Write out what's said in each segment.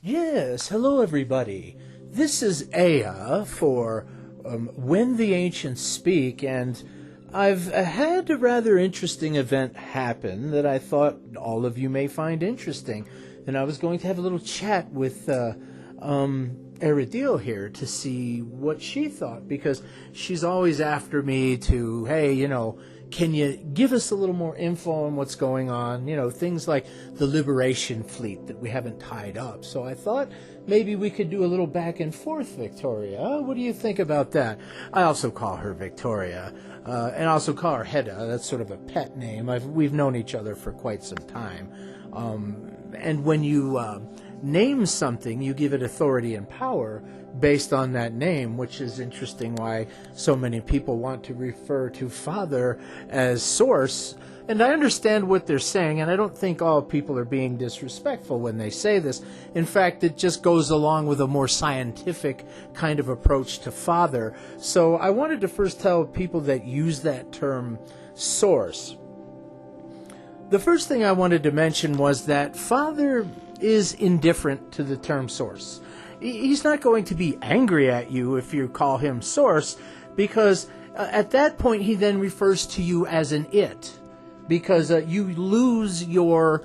Yes, hello everybody. This is Aya for When the Ancients Speak, and I've had a rather interesting event happen that I thought all of you may find interesting. And I was going to have a little chat with Eridil here to see what she thought, because she's always after me to, hey, can you give us a little more info on what's going on? Things like the Liberation Fleet that we haven't tied up. So I thought maybe we could do a little back and forth, Victoria. What do you think about that? I also call her Victoria, and I also call her Hedda. That's sort of a pet name. We've known each other for quite some time. And when you name something, you give it authority and power based on that name, which is interesting why so many people want to refer to Father as Source. And I understand what they're saying, and I don't think all people are being disrespectful when they say this. In fact, it just goes along with a more scientific kind of approach to Father. So I wanted to first tell people that use that term Source. The first thing I wanted to mention was that Father is indifferent to the term Source. He's not going to be angry at you if you call him Source, because at that point he then refers to you as an it, because you lose your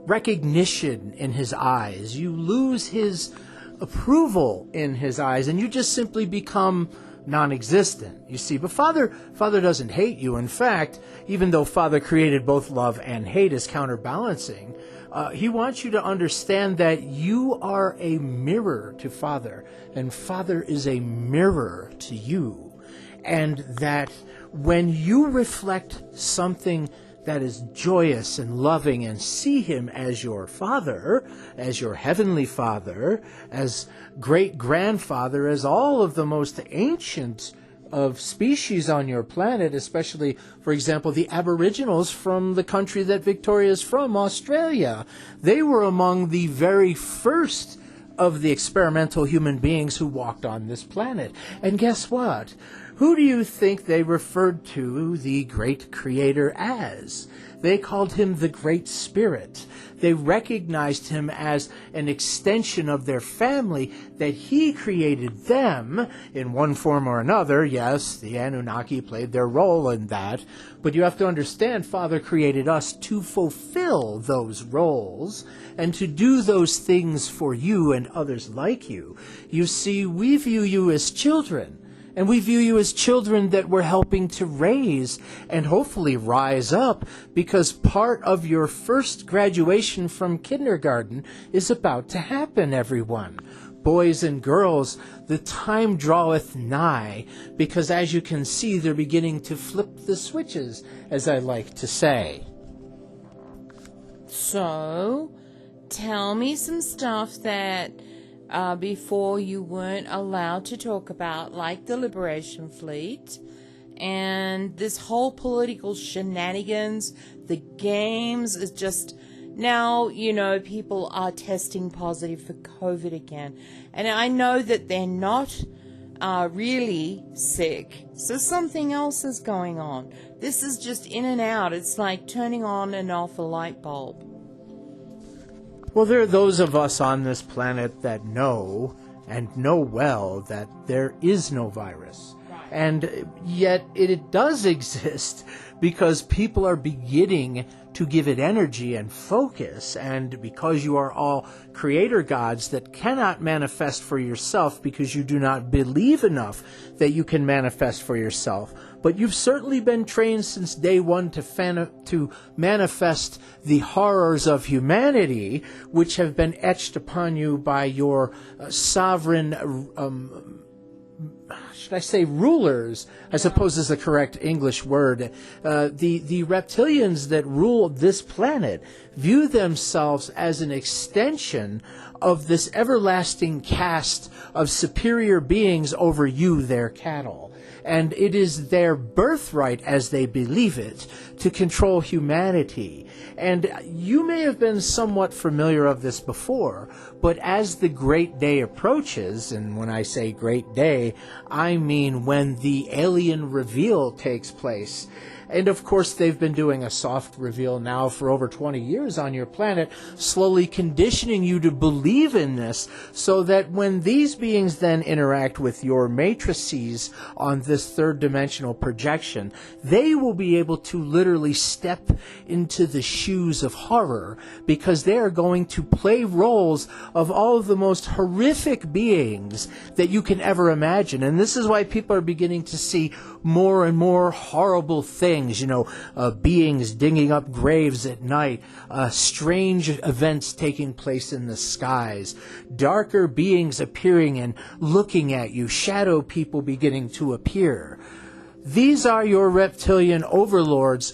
recognition in his eyes. You lose his approval in his eyes, and you just simply become non-existent, you see. But Father doesn't hate you. In fact, even though Father created both love and hate as counterbalancing, he wants you to understand that you are a mirror to Father, and Father is a mirror to you. And that when you reflect something that is joyous and loving and see him as your Father, as your Heavenly Father, as great-grandfather, as all of the most ancient of species on your planet, especially, for example, the Aboriginals from the country that Victoria is from, Australia. They were among the very first of the experimental human beings who walked on this planet. And guess what? Who do you think they referred to the great creator as? They called him the Great Spirit. They recognized him as an extension of their family, that he created them in one form or another. Yes, the Anunnaki played their role in that, but you have to understand, Father created us to fulfill those roles and to do those things for you and others like you. You see, we view you as children. And we view you as children that we're helping to raise and hopefully rise up, because part of your first graduation from kindergarten is about to happen, everyone. Boys and girls, the time draweth nigh, because as you can see, they're beginning to flip the switches, as I like to say. So, tell me some stuff that before you weren't allowed to talk about, like the Liberation Fleet and this whole political shenanigans, the games is just, now, people are testing positive for COVID again. And I know that they're not really sick, so something else is going on. This is just in and out. It's like turning on and off a light bulb. Well, there are those of us on this planet that know, and know well, that there is no virus. Right. And yet it does exist, because people are beginning to give it energy and focus, and because you are all creator gods that cannot manifest for yourself because you do not believe enough that you can manifest for yourself. But you've certainly been trained since day one to manifest the horrors of humanity, which have been etched upon you by your sovereign, should I say rulers, I suppose is the correct English word. The reptilians that rule this planet view themselves as an extension of this everlasting caste of superior beings over you, their cattle. And it is their birthright, as they believe it, to control humanity. And you may have been somewhat familiar of this before, but as the great day approaches, and when I say great day, I mean when the alien reveal takes place, And of course, they've been doing a soft reveal now for over 20 years on your planet, slowly conditioning you to believe in this, so that when these beings then interact with your matrices on this third dimensional projection, they will be able to literally step into the shoes of horror, because they are going to play roles of all of the most horrific beings that you can ever imagine. And this is why people are beginning to see more and more horrible things, beings digging up graves at night, strange events taking place in the skies, darker beings appearing and looking at you, shadow people beginning to appear. These are your reptilian overlords,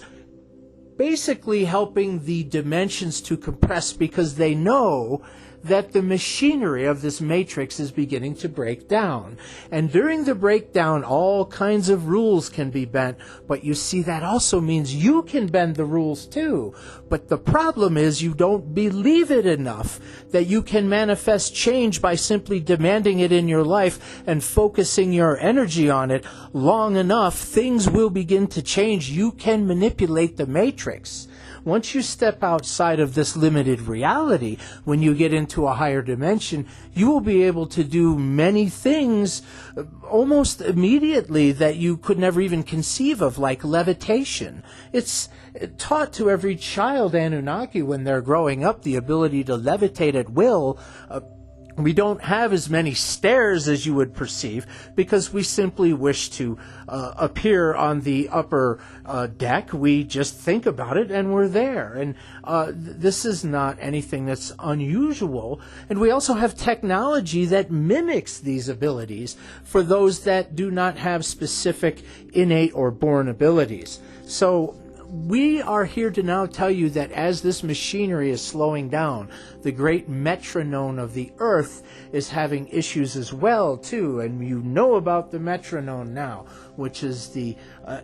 basically helping the dimensions to compress, because they know that the machinery of this matrix is beginning to break down. And during the breakdown, all kinds of rules can be bent, but you see, that also means you can bend the rules too. But the problem is you don't believe it enough that you can manifest change by simply demanding it in your life and focusing your energy on it long enough. Things will begin to change. You can manipulate the matrix. Once you step outside of this limited reality, when you get into a higher dimension, you will be able to do many things almost immediately that you could never even conceive of, like levitation. It's taught to every child Anunnaki when they're growing up, the ability to levitate at will. We don't have as many stairs as you would perceive, because we simply wish to appear on the upper deck. We just think about it and we're there. And this is not anything that's unusual. And we also have technology that mimics these abilities for those that do not have specific innate or born abilities. So we are here to now tell you that as this machinery is slowing down, the great metronome of the earth is having issues as well, too. And you know about the metronome now, which is the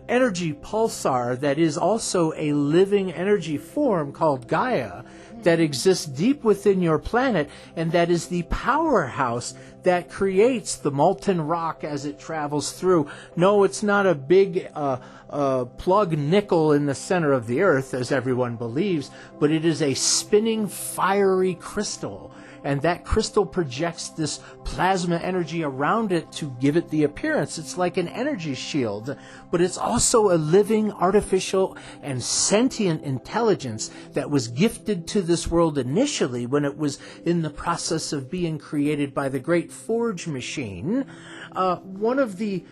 energy pulsar that is also a living energy form called Gaia that exists deep within your planet, and that is the powerhouse that creates the molten rock as it travels through. No, it's not a big plug nickel in the center of the earth, as everyone believes, but it is a spinning, fiery crystal. And that crystal projects this plasma energy around it to give it the appearance. It's like an energy shield, but it's also a living, artificial, and sentient intelligence that was gifted to this world initially when it was in the process of being created by the great forge machine. One of the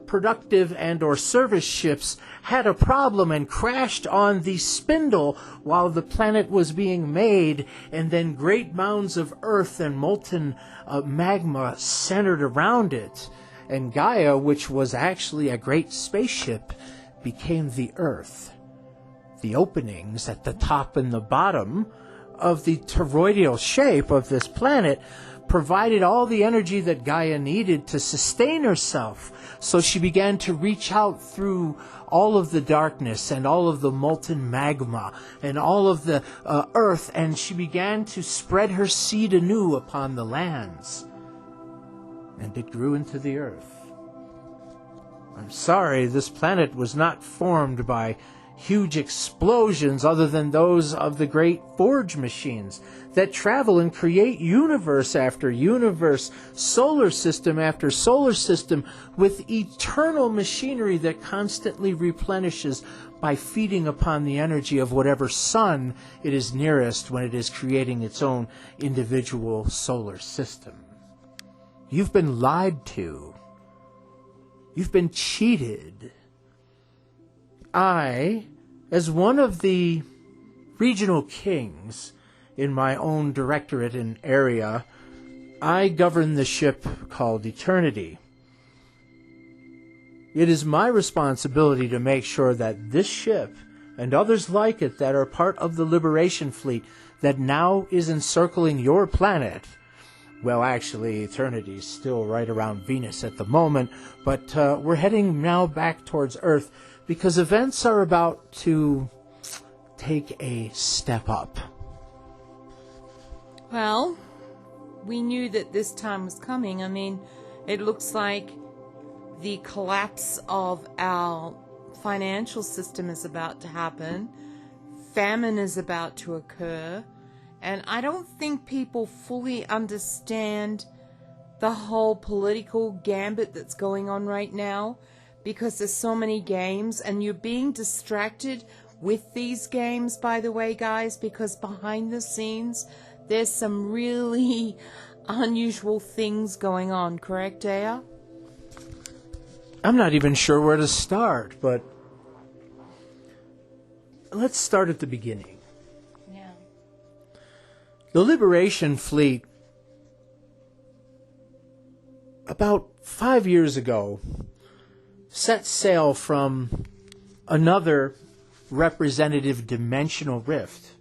productive and or service ships had a problem and crashed on the spindle while the planet was being made, and then great mounds of earth and molten magma centered around it. And Gaia, which was actually a great spaceship, became the Earth. The openings at the top and the bottom of the toroidal shape of this planet provided all the energy that Gaia needed to sustain herself. So she began to reach out through all of the darkness and all of the molten magma and all of the earth, and she began to spread her seed anew upon the lands. And it grew into the earth. I'm sorry, this planet was not formed by huge explosions other than those of the great forge machines that travel and create universe after universe, solar system after solar system, with eternal machinery that constantly replenishes by feeding upon the energy of whatever sun it is nearest when it is creating its own individual solar system. You've been lied to. You've been cheated. I, as one of the regional kings in my own directorate and area, I govern the ship called Eternity. It is my responsibility to make sure that this ship and others like it that are part of the Liberation Fleet that now is encircling your planet. Well, actually, Eternity is still right around Venus at the moment, but we're heading now back towards Earth because events are about to take a step up. Well, we knew that this time was coming. I mean, it looks like the collapse of our financial system is about to happen. Famine is about to occur. And I don't think people fully understand the whole political gambit that's going on right now, because there's so many games and you're being distracted with these games, by the way, guys, because behind the scenes there's some really unusual things going on, correct, Aya? I'm not even sure where to start, but let's start at the beginning. Yeah. The Liberation Fleet, about 5 years ago, set sail from another representative dimensional rift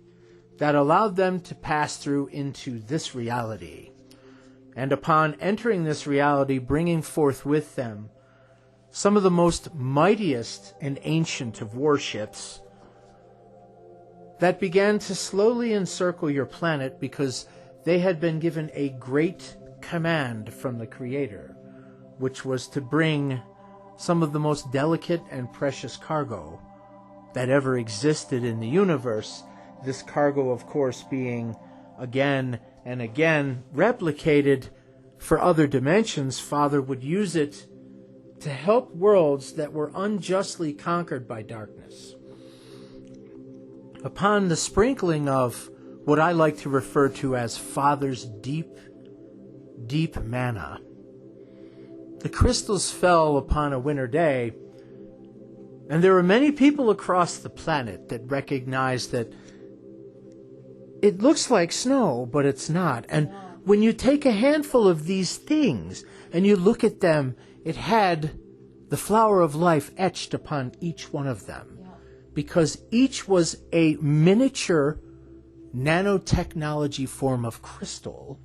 that allowed them to pass through into this reality. And upon entering this reality, bringing forth with them some of the most mightiest and ancient of warships that began to slowly encircle your planet, because they had been given a great command from the Creator, which was to bring some of the most delicate and precious cargo that ever existed in the universe. This cargo, of course, being again and again replicated for other dimensions. Father would use it to help worlds that were unjustly conquered by darkness. Upon the sprinkling of what I like to refer to as Father's deep, deep manna, the crystals fell upon a winter day, and there were many people across the planet that recognized that it looks like snow, but it's not. And when you take a handful of these things and you look at them, it had the flower of life etched upon each one of them, because each was a miniature nanotechnology form of crystal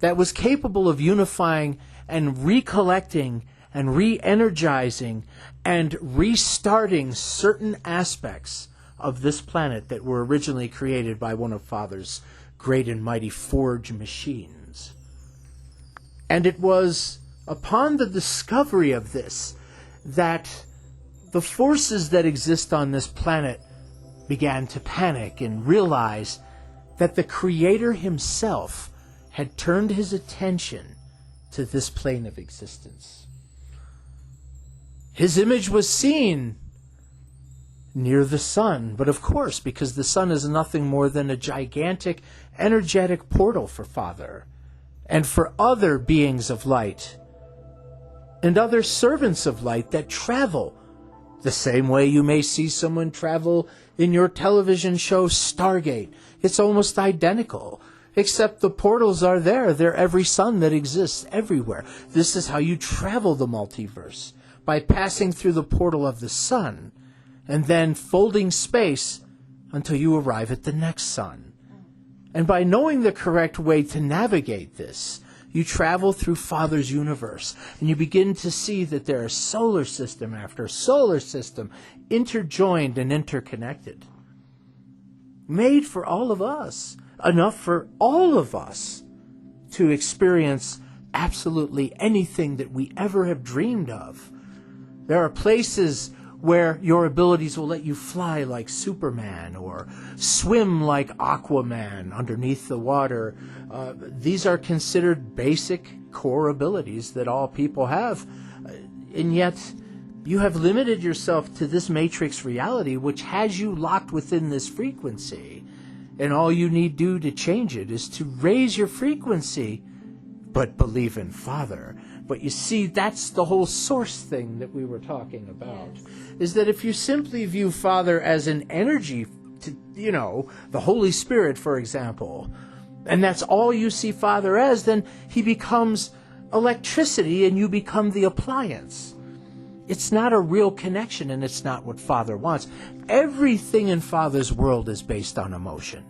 that was capable of unifying and recollecting and re-energizing and restarting certain aspects of this planet that were originally created by one of Father's great and mighty forge machines. And it was upon the discovery of this that the forces that exist on this planet began to panic and realize that the Creator himself had turned his attention to this plane of existence. His image was seen near the sun, but of course, because the sun is nothing more than a gigantic energetic portal for Father and for other beings of light and other servants of light that travel the same way you may see someone travel in your television show Stargate. It's almost identical, except the portals are there. They're every sun that exists everywhere. This is how you travel the multiverse, by passing through the portal of the sun and then folding space until you arrive at the next sun. And by knowing the correct way to navigate this, you travel through Father's universe, and you begin to see that there is solar system after solar system, interjoined and interconnected, made for all of us, enough for all of us to experience absolutely anything that we ever have dreamed of. There are places where your abilities will let you fly like Superman or swim like Aquaman underneath the water. These are considered basic core abilities that all people have. And yet, you have limited yourself to this matrix reality, which has you locked within this frequency. And all you need do to change it is to raise your frequency, but believe in Father. But you see, that's the whole source thing that we were talking about. Yes. Is that if you simply view Father as an energy, the Holy Spirit, for example, and that's all you see Father as, then he becomes electricity and you become the appliance. It's not a real connection, and it's not what Father wants. Everything in Father's world is based on emotion.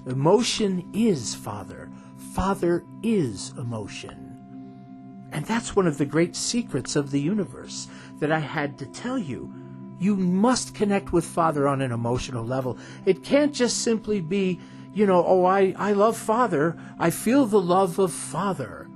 Emotion is Father. Father is emotion. And that's one of the great secrets of the universe that I had to tell you. You must connect with Father on an emotional level. It can't just simply be, I love Father. I feel the love of Father.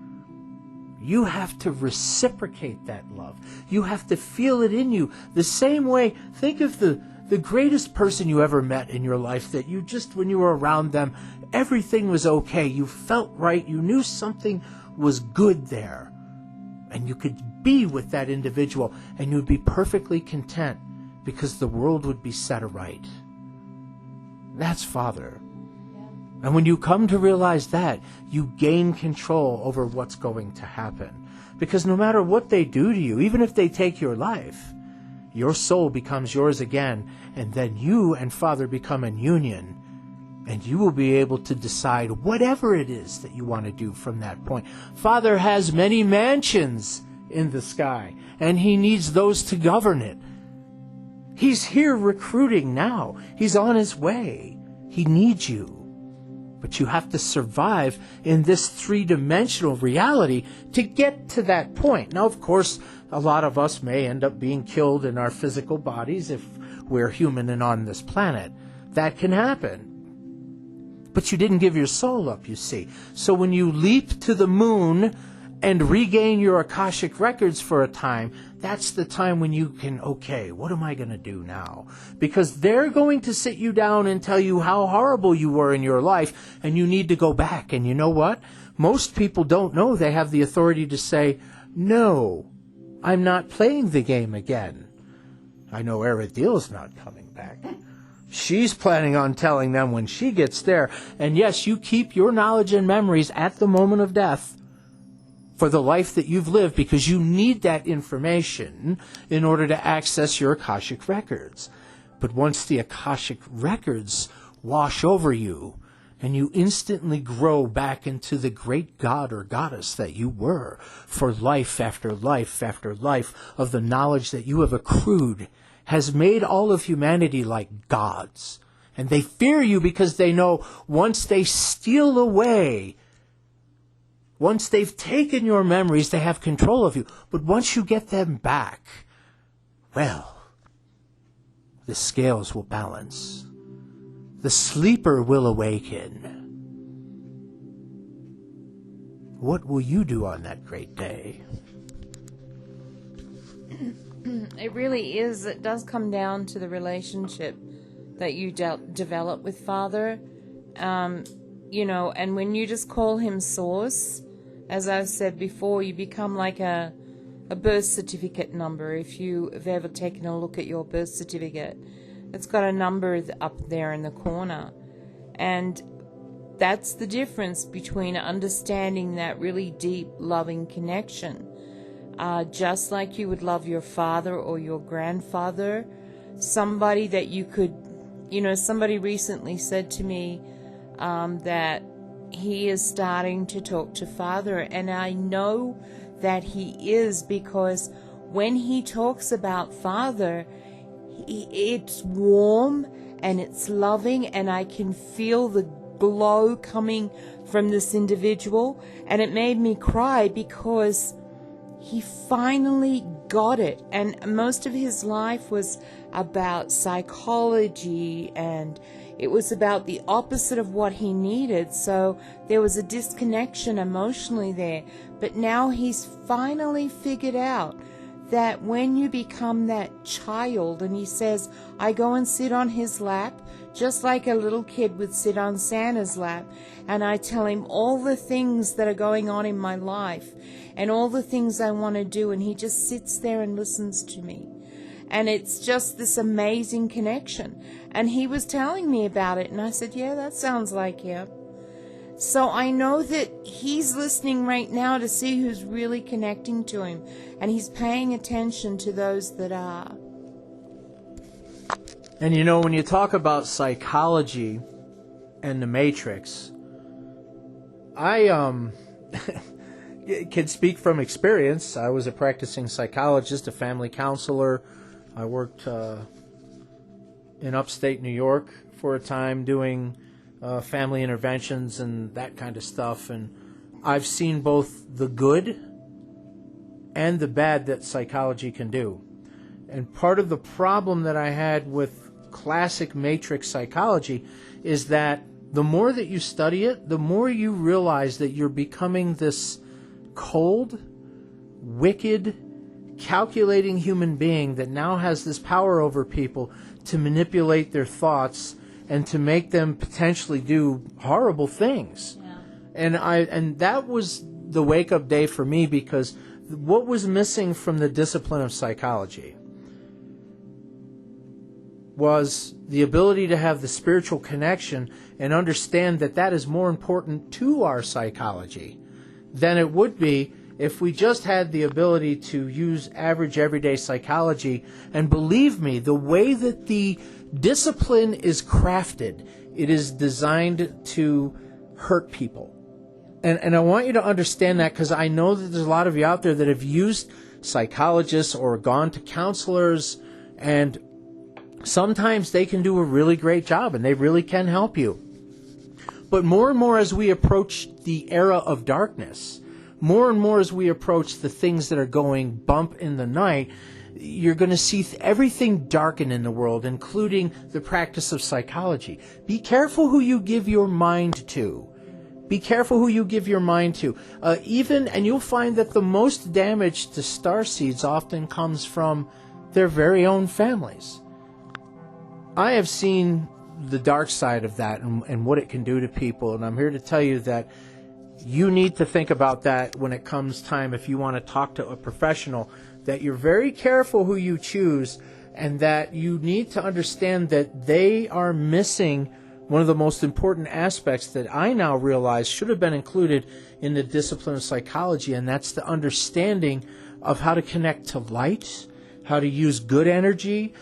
You have to reciprocate that love. You have to feel it in you. The same way, think of the greatest person you ever met in your life that you just, when you were around them, everything was okay. You felt right. You knew something was good there. And you could be with that individual and you'd be perfectly content because the world would be set aright. That's Father. And when you come to realize that, you gain control over what's going to happen. Because no matter what they do to you, even if they take your life, your soul becomes yours again, and then you and Father become in union, and you will be able to decide whatever it is that you want to do from that point. Father has many mansions in the sky, and he needs those to govern it. He's here recruiting now. He's on his way. He needs you. But you have to survive in this three-dimensional reality to get to that point. Now, of course, a lot of us may end up being killed in our physical bodies if we're human and on this planet. That can happen. But you didn't give your soul up, you see. So when you leap to the moon and regain your Akashic records for a time, that's the time when you can, okay, what am I going to do now? Because they're going to sit you down and tell you how horrible you were in your life, and you need to go back. And you know what? Most people don't know they have the authority to say, no, I'm not playing the game again. I know Aradil's not coming back. She's planning on telling them when she gets there. And yes, you keep your knowledge and memories at the moment of death for the life that you've lived, because you need that information in order to access your Akashic records. But once the Akashic records wash over you, and you instantly grow back into the great god or goddess that you were for life after life after life of the knowledge that you have accrued, has made all of humanity like gods. And they fear you because they know once they steal away, once they've taken your memories, they have control of you. But once you get them back, well, the scales will balance. The sleeper will awaken. What will you do on that great day? It really is. It does come down to the relationship that you develop with Father. And when you just call him Source, as I've said before, you become like a birth certificate number. If you have ever taken a look at your birth certificate, it's got a number up there in the corner. And that's the difference between understanding that really deep, loving connection. Just like you would love your father or your grandfather, somebody that you could, somebody recently said to me that he is starting to talk to Father, and I know that he is, because when he talks about Father, it's warm and it's loving, and I can feel the glow coming from this individual, and it made me cry because he finally got it. And most of his life was about psychology, and it was about the opposite of what he needed. So there was a disconnection emotionally there. But now he's finally figured out that when you become that child, and he says, I go and sit on his lap, just like a little kid would sit on Santa's lap, and I tell him all the things that are going on in my life and all the things I want to do, and he just sits there and listens to me. And it's just this amazing connection. And he was telling me about it, and I said, yeah, that sounds like him. So I know that he's listening right now to see who's really connecting to him, and he's paying attention to those that are. And when you talk about psychology and the Matrix, I can speak from experience. I was a practicing psychologist, a family counselor. I worked in upstate New York for a time doing family interventions and that kind of stuff. And I've seen both the good and the bad that psychology can do. And part of the problem that I had with classic matrix psychology is that the more that you study it, the more you realize that you're becoming this cold wicked, calculating human being that now has this power over people to manipulate their thoughts and to make them potentially do horrible things. Yeah. And that was the wake-up day for me, because what was missing from the discipline of psychology was the ability to have the spiritual connection and understand that that is more important to our psychology than it would be if we just had the ability to use average everyday psychology. And believe me, the way that the discipline is crafted, it is designed to hurt people. And I want you to understand that, because I know that there's a lot of you out there that have used psychologists or gone to counselors, and sometimes they can do a really great job and they really can help you. But more and more as we approach the era of darkness, more and more as we approach the things that are going bump in the night, you're going to see everything darken in the world, including the practice of psychology. Be careful who you give your mind to. Be careful who you give your mind to. And you'll find that the most damage to starseeds often comes from their very own families. I have seen the dark side of that and what it can do to people, and I'm here to tell you that you need to think about that when it comes time, if you want to talk to a professional, that you're very careful who you choose, and that you need to understand that they are missing one of the most important aspects that I now realize should have been included in the discipline of psychology, and that's the understanding of how to connect to light, how to use good energy.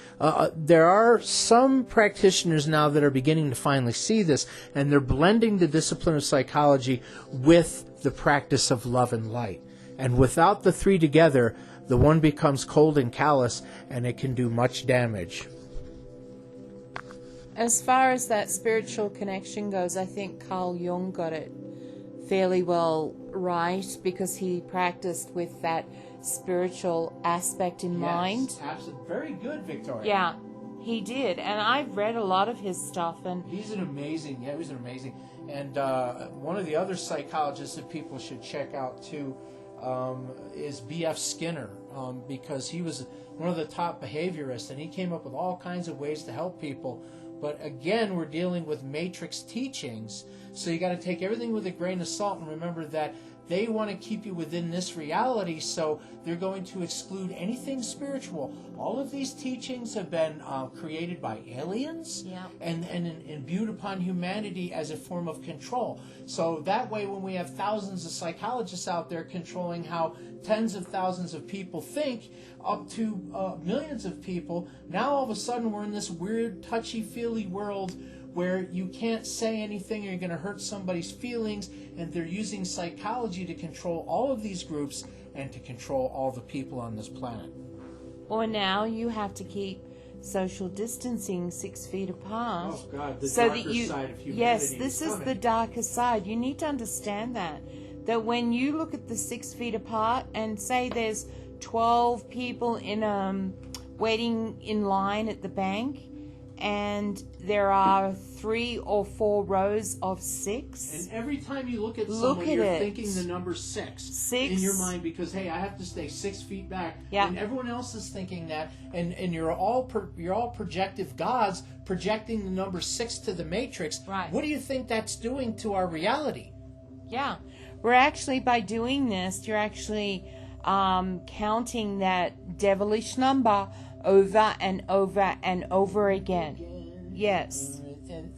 There are some practitioners now that are beginning to finally see this, and they're blending the discipline of psychology with the practice of love and light. And without the three together, the one becomes cold and callous, and it can do much damage. As far as that spiritual connection goes, I think Carl Jung got it fairly well right, because he practiced with that spiritual aspect in mind. Absolutely. Very good, Victoria. Yeah, he did. And I've read a lot of his stuff. And he's an amazing. And one of the other psychologists that people should check out, too, is B.F. Skinner, because he was one of the top behaviorists, and he came up with all kinds of ways to help people. But again, we're dealing with matrix teachings, so you got to take everything with a grain of salt and remember that they want to keep you within this reality, so they're going to exclude anything spiritual. All of these teachings have been created by aliens and imbued upon humanity as a form of control. So that way, when we have thousands of psychologists out there controlling how tens of thousands of people think, up to millions of people, now all of a sudden we're in this weird, touchy-feely world where you can't say anything or you're going to hurt somebody's feelings, and they're using psychology to control all of these groups and to control all the people on this planet. Or now you have to keep social distancing 6 feet apart. Oh, God, the so darker that you, side of humanity. Yes, this is the darker side. You need to understand that when you look at the 6 feet apart and say there's 12 people in waiting in line at the bank, and there are 3 or 4 rows of 6. And every time you look at someone, you're thinking the number 6 in your mind, because, hey, I have to stay 6 feet back. Yeah. And everyone else is thinking that, and you're all projective gods projecting the number 6 to the matrix. Right. What do you think that's doing to our reality? Yeah. We're actually, by doing this, you're actually counting that devilish number over and over and over again. Yes. And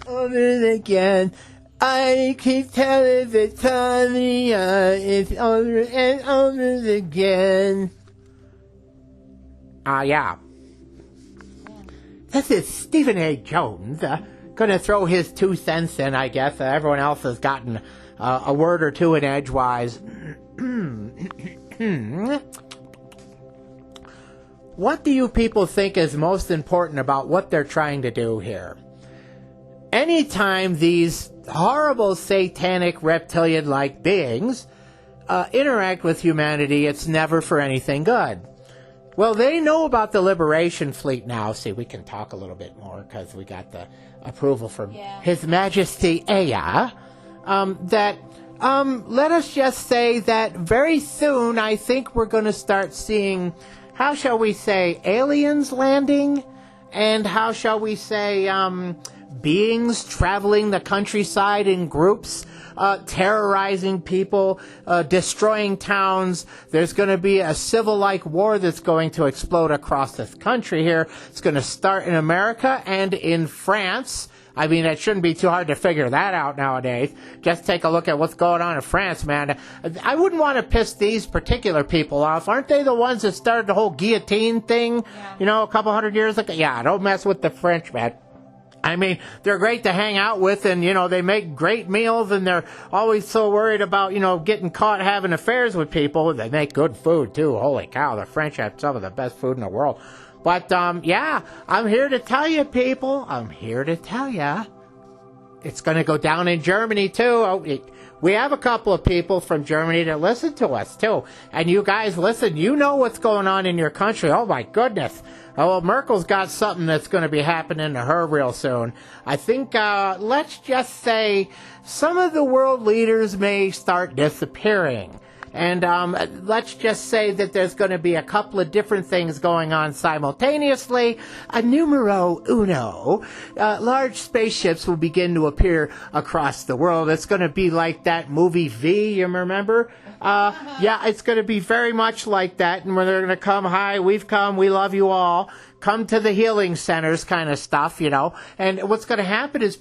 over again. I keep telling Victoria it's over and over again. Yeah. This is Stephen A. Jones. Gonna throw his 2 cents in, I guess. Everyone else has gotten a word or two in edgewise. What do you people think is most important about what they're trying to do here? Anytime these horrible satanic reptilian-like beings interact with humanity, it's never for anything good. Well, they know about the Liberation Fleet now. See, we can talk a little bit more because we got the approval from His Majesty Aya. That Let us just say that very soon I think we're going to start seeing, how shall we say, aliens landing, and how shall we say, beings traveling the countryside in groups, terrorizing people, destroying towns. There's going to be a civil-like war that's going to explode across this country here. It's going to start in America and in France. I mean, it shouldn't be too hard to figure that out nowadays. Just take a look at what's going on in France, man. I wouldn't want to piss these particular people off. Aren't they the ones that started the whole guillotine thing, a couple hundred years ago? Yeah, don't mess with the French, man. I mean, they're great to hang out with, and, they make great meals, and they're always so worried about, getting caught having affairs with people. They make good food, too. Holy cow, the French have some of the best food in the world. But, I'm here to tell you, people. I'm here to tell you. It's going to go down in Germany, too. We have a couple of people from Germany that listen to us, too. And you guys, listen, you know what's going on in your country. Oh, my goodness. Oh, well, Merkel's got something that's going to be happening to her real soon. I think, let's just say, some of the world leaders may start disappearing. And let's just say that there's going to be a couple of different things going on simultaneously. A numero uno. Large spaceships will begin to appear across the world. It's going to be like that movie V, you remember? Yeah, it's going to be very much like that. And when they're going to come, hi, we've come, we love you all. Come to the healing centers kind of stuff, And what's going to happen is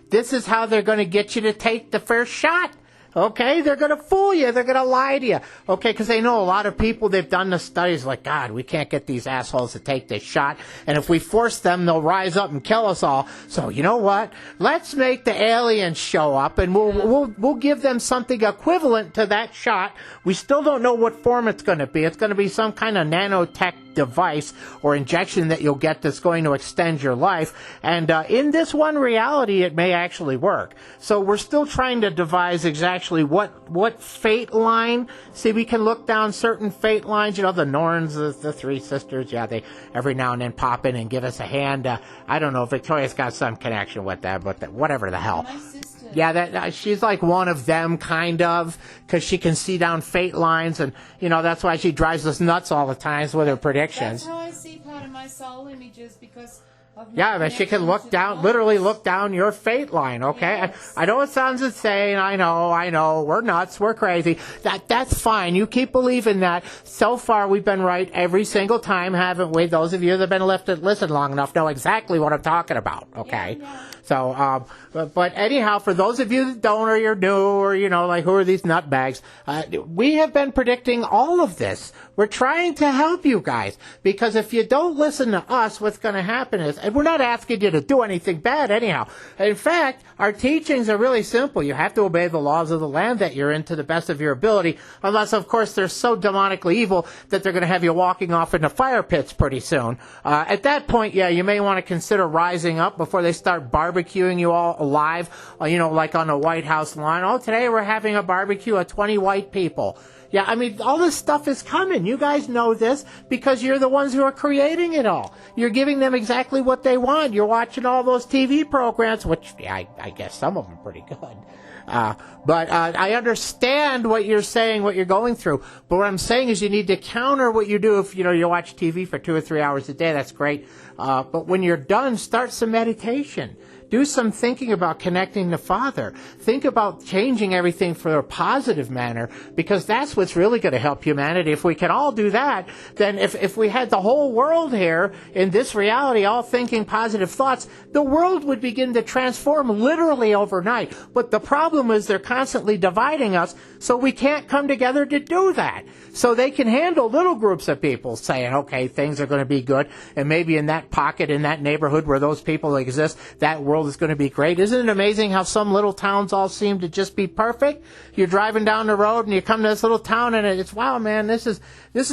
this is how they're going to get you to take the first shot. Okay, they're going to fool you. They're going to lie to you. Okay, because they know a lot of people, they've done the studies like, God, we can't get these assholes to take this shot. And if we force them, they'll rise up and kill us all. So you know what? Let's make the aliens show up, and we'll give them something equivalent to that shot. We still don't know what form it's going to be. It's going to be some kind of nanotech device or injection that you'll get that's going to extend your life. And in this one reality, it may actually work. So we're still trying to devise exactly what fate line. See, we can look down certain fate lines. The Norns, the three sisters, they every now and then pop in and give us a hand. I don't know, Victoria's got some connection with that, but whatever the hell. My sister. Yeah, that she's like one of them, kind of, because she can see down fate lines, and that's why she drives us nuts all the times with her predictions. That's how I see part of my soul images, because of my yeah, but she can look down, literally look down your fate line. Okay, yes. I know it sounds insane. I know, we're nuts, we're crazy. That's fine. You keep believing that. So far, we've been right every single time, haven't we? Those of you that have been listen long enough know exactly what I'm talking about. Okay. Yeah. So, but anyhow, for those of you that don't, or you're new, or, who are these nutbags, we have been predicting all of this. We're trying to help you guys, because if you don't listen to us, what's going to happen is, and we're not asking you to do anything bad anyhow. In fact, our teachings are really simple. You have to obey the laws of the land that you're in to the best of your ability, unless, of course, they're so demonically evil that they're going to have you walking off into fire pits pretty soon. At that point, you may want to consider rising up before they start barbecuing you all alive, like on the White House lawn. Oh, today we're having a barbecue of 20 white people. Yeah, I mean, all this stuff is coming. You guys know this because you're the ones who are creating it all. You're giving them exactly what they want. You're watching all those TV programs, which I guess some of them are pretty good. But I understand what you're saying, what you're going through. But what I'm saying is you need to counter what you do if, you watch TV for 2 or 3 hours a day. That's great. But when you're done, start some meditation. Do some thinking about connecting to Father. Think about changing everything for a positive manner, because that's what's really going to help humanity. If we can all do that, then if we had the whole world here in this reality, all thinking positive thoughts, the world would begin to transform literally overnight. But the problem is they're constantly dividing us, so we can't come together to do that. So they can handle little groups of people saying, okay, things are going to be good, and maybe in that pocket, in that neighborhood where those people exist, that world is going to be great. Isn't it amazing how some little towns all seem to just be perfect? You're driving down the road and you come to this little town and it's, wow, man, this is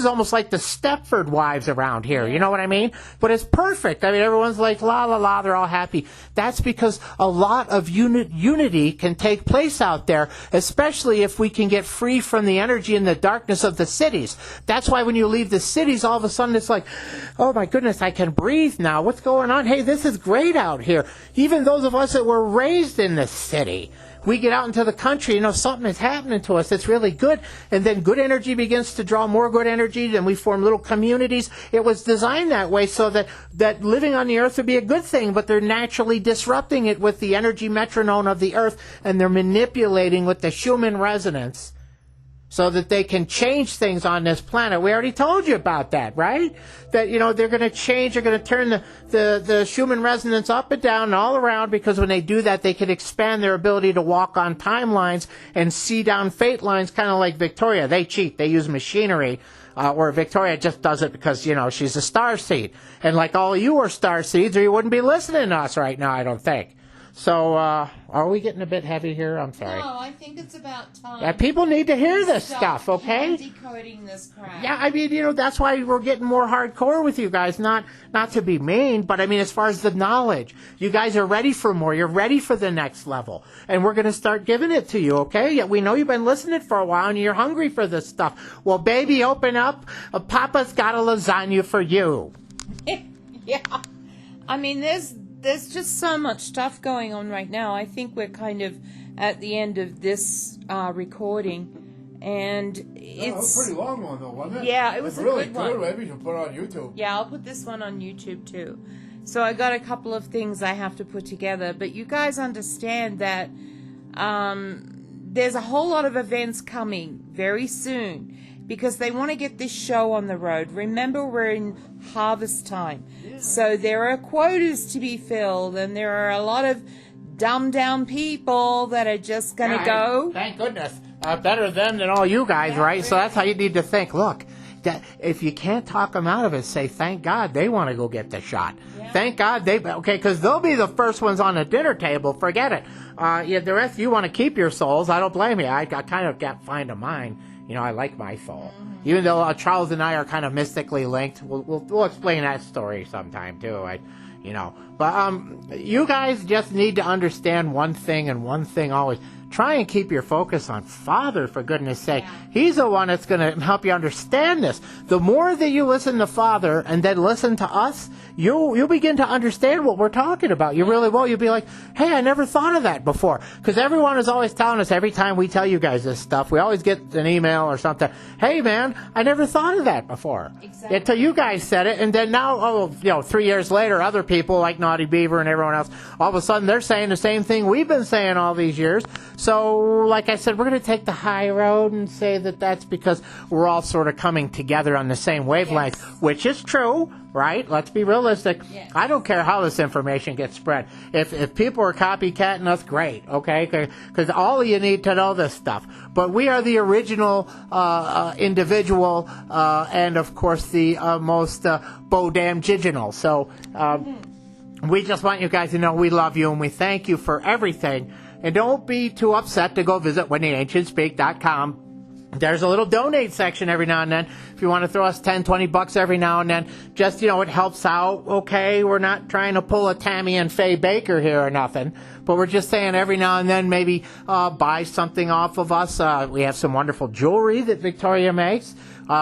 almost like the Stepford Wives around here. You know what I mean? But it's perfect. I mean, everyone's like, la, la, la, they're all happy. That's because a lot of unity can take place out there, especially if we can get free from the energy and the darkness of the cities. That's why when you leave the cities, all of a sudden it's like, oh my goodness, I can breathe now. What's going on? Hey, this is great out here. Even those of us that were raised in the city, we get out into the country, something is happening to us that's really good. And then good energy begins to draw more good energy. Then we form little communities. It was designed that way so that living on the earth would be a good thing, but they're naturally disrupting it with the energy metronome of the earth, and they're manipulating with the Schumann resonance so that they can change things on this planet. We already told you about that, right? That, they're going to change, they're going to turn the Schumann resonance up and down and all around, because when they do that, they can expand their ability to walk on timelines and see down fate lines, kind of like Victoria. They cheat. They use machinery, where Victoria just does it because, she's a star seed. And like all of you are star seeds, or you wouldn't be listening to us right now, I don't think. So, are we getting a bit heavy here? I'm sorry. No, I think it's about time. Yeah, people need to hear this stuff, okay? Decoding this crap. Yeah, I mean, that's why we're getting more hardcore with you guys. Not to be mean, but I mean, as far as the knowledge, you guys are ready for more. You're ready for the next level, and we're going to start giving it to you, okay? Yeah, we know you've been listening for a while, and you're hungry for this stuff. Well, baby, open up. Papa's got a lasagna for you. Yeah, I mean, there's just so much stuff going on right now. I think we're kind of at the end of this recording, and it's... It was a pretty long one, though, wasn't it? Yeah, it was really a good one. Maybe you should put it on YouTube. Yeah, I'll put this one on YouTube, too. So I got a couple of things I have to put together, but you guys understand that there's a whole lot of events coming very soon, because they want to get this show on the road. Remember, we're in harvest time. Yeah. So there are quotas to be filled, and there are a lot of dumbed-down people that are just going to go. Thank goodness. Better them than all you guys, right? Really. So that's how you need to think. Look, that if you can't talk them out of it, say, thank God they want to go get the shot. Yeah. Thank God because they'll be the first ones on the dinner table. Forget it. The rest, you want to keep your souls. I don't blame you. I kind of got fine of mine. I like my soul. Mm-hmm. Even though Charles and I are kind of mystically linked. We'll explain that story sometime, too. But you guys just need to understand one thing, and one thing always. Try and keep your focus on Father, for goodness sake. Yeah. He's the one that's going to help you understand this. The more that you listen to Father and then listen to us, you'll begin to understand what we're talking about. You really will. You'll be like, hey, I never thought of that before. Because everyone is always telling us, every time we tell you guys this stuff, we always get an email or something. Hey, man, I never thought of that before. Exactly. Until you guys said it. And then now, 3 years later, other people like Naughty Beaver and everyone else, all of a sudden they're saying the same thing we've been saying all these years. So, like I said, we're going to take the high road and say that that's because we're all sort of coming together on the same wavelength, yes. Which is true, right? Let's be realistic. Yes. I don't care how this information gets spread. If people are copycatting us, great, okay? Because all of you need to know this stuff. But we are the original individual and, of course, the most bo-damn-giginal. So we just want you guys to know we love you and we thank you for everything. And don't be too upset to go visit WhenTheAncientsSpeak.com. There's a little donate section every now and then. If you want to throw us $10-20 every now and then, just, it helps out, okay? We're not trying to pull a Tammy and Faye Baker here or nothing. But we're just saying every now and then maybe buy something off of us. We have some wonderful jewelry that Victoria makes,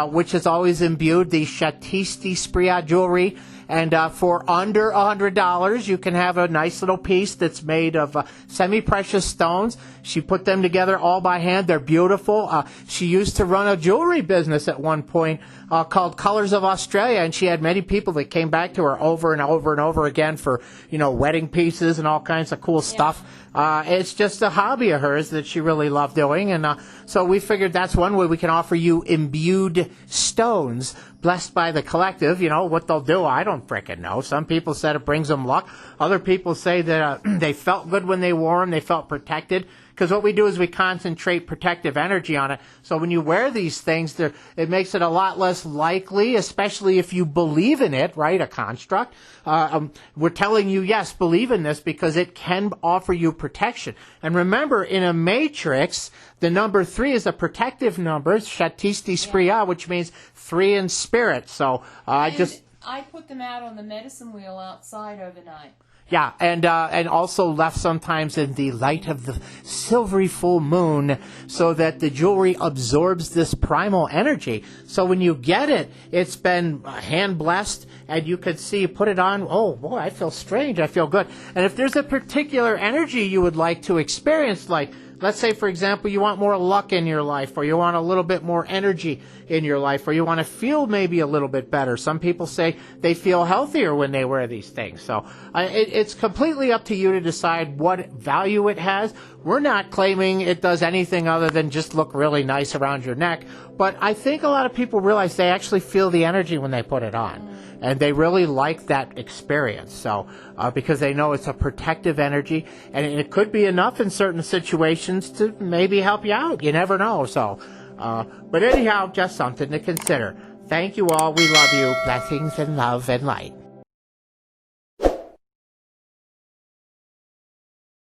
which has always imbued the Shatisti Spria jewelry. And for under $100, you can have a nice little piece that's made of semi-precious stones. She put them together all by hand. They're beautiful. She used to run a jewelry business at one point called Colors of Australia, and she had many people that came back to her over and over and over again for, wedding pieces and all kinds of cool stuff. It's just a hobby of hers that she really loved doing, and so we figured that's one way we can offer you imbued stones blessed by the collective. What they'll do, I don't frickin' know. Some people said it brings them luck. Other people say that they felt good when they wore them. They felt protected. Because what we do is we concentrate protective energy on it. So when you wear these things, it makes it a lot less likely, especially if you believe in it, right, a construct. We're telling you, yes, believe in this because it can offer you protection. And remember, in a matrix, the number 3 is a protective number, Shatisti Spria, which means 3 in spirit. So I put them out on the medicine wheel outside overnight. Yeah, and also left sometimes in the light of the silvery full moon so that the jewelry absorbs this primal energy. So when you get it, it's been hand blessed, and you could see, put it on, oh boy, I feel strange, I feel good. And if there's a particular energy you would like to experience, like let's say, for example, you want more luck in your life, or you want a little bit more energy in your life, or you want to feel maybe a little bit better. Some people say they feel healthier when they wear these things. So it's completely up to you to decide what value it has. We're not claiming it does anything other than just look really nice around your neck. But I think a lot of people realize they actually feel the energy when they put it on. And they really like that experience. So, because they know it's a protective energy, and it could be enough in certain situations to maybe help you out. You never know. So, but anyhow, just something to consider. Thank you all. We love you. Blessings and love and light.